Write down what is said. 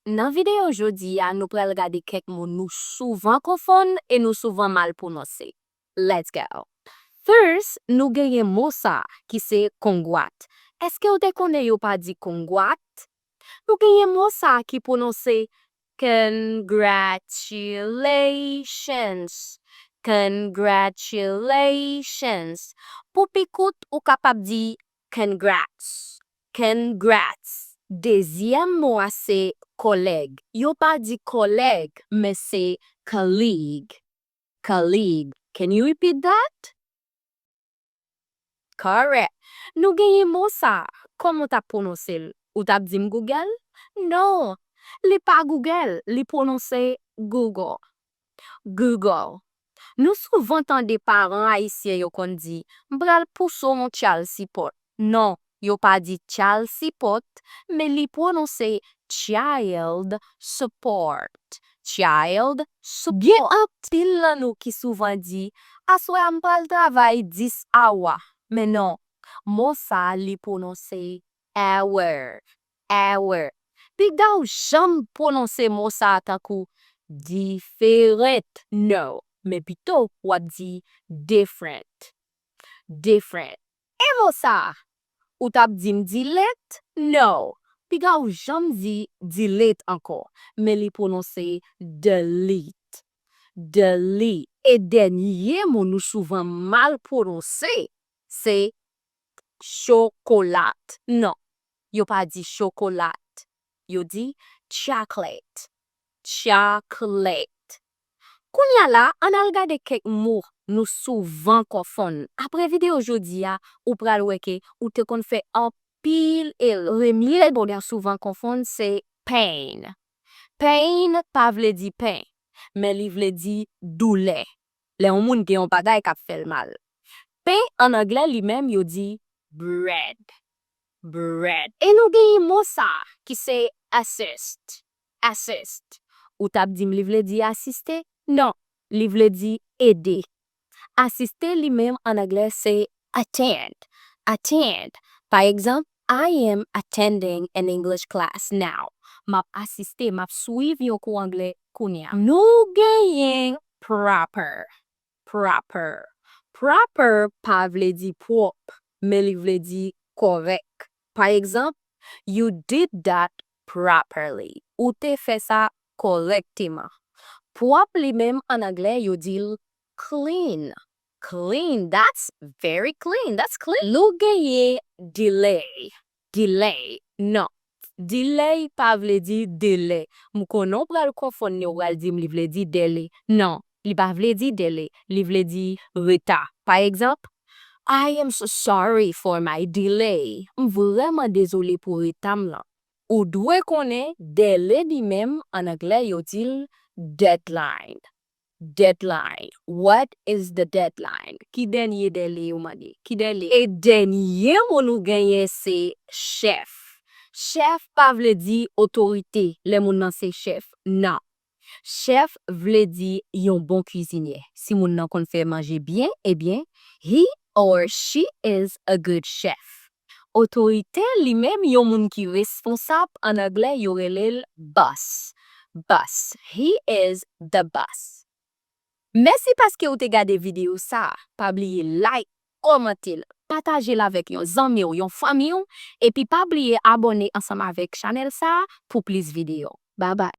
Dans vidéo aujourd'hui, nous pral regarder quelques mots nous souvent confondent et nous souvent mal prononcés. Let's go. First, nous gagnons mot ça qui c'est conguat. Est-ce que vous te connaissez ou pas dit conguat? Nous gagnons mot ça qui prononce congratulations. Congratulations. Pour picout ou capable dire congrats. Congrats. Deuxième mot c'est collègue. Yo pas dit collègue, mais c'est colleague. Colleague. Can you repeat that? Correct. Nous gagnons mot ça. Comment t'as prononcé? Ou t'as dit Google? Non. Li pas Google, li prononce Google. Google. Nous souvent entendons des parents haïtiens yo kon di, m'bral pousso mon child support. Non, yo pas dit child support, mais li prononce child support. Child support. Gen un pile lan nou qui souvent dit, aswe m'bral travail 10 hours. Mais non, mot ça li prononce hour. Hour. Pi da ou jam prononce mot ça takou different. No. Mais plutôt, ou dit different. Different. Et mot ça, ou tap di delete? No. Piga ou jam di delete encore. Mais li prononce delete. Delete. Et dernier mot nous souvent mal prononcé, c'est chocolat. Non. Yo pas dit chocolat. Yo dit chocolate. Chocolate. Kounya la, on a regardé quelques mots nous souvent confondent. Après vidéo aujourd'hui, ou pral weke, ou te kon fait un pile et remile bon souvent confondent c'est pain. Pain pas vle di pain, mais li vle di douleur. Les moun gen yon bagay k'ap fait mal. Pain en anglais lui-même yo dit bread. Bread. Et nous gen mot ça qui c'est assist. Assist. Ou tap di li vle di assister? Non, li vle di aider. Assister lui-même en anglais c'est attend. Attend. Par exemple, I am attending an English class now. Map assister, map suivre yon cours anglais kounya. Nou genyen proper. Proper. Proper pa vle di propre, mais li vle di correct. Par exemple, you did that properly. Ou te fait ça correctement. Propre lui-même en anglais, you dit clean. Clean, that's very clean. That's clean. Lou gagne delay. Delay, non. Delay pa vle di delay. Mou konon pral konfon ni wal di li vle di delay. Non, li pa vle di delay. Li vle di retard. Par exemple, I am so sorry for my delay. Vraiment désolé pour retard là. Ou dwe konen delay di même en anglais yo dit deadline. Deadline. What is the deadline? Ki denye délai ou madi? Ki délai? Et denye mon nou genye c'est chef. Chef pa vle di autorité. Le moun nan c'est chef. Non. Chef vle di yon bon cuisinier. Si moun nan kon fè manger bien, eh bien, he or she is a good chef. Autorité li même yon moun ki responsable en anglais yorelel boss. Boss. He is the boss. Merci parce que vous avez regardé vidéo ça. Pas oublier like, commenter, partager avec yon zami ou yon famille et puis pas oublier abonner ensemble avec channel ça pour plus vidéos. Bye bye.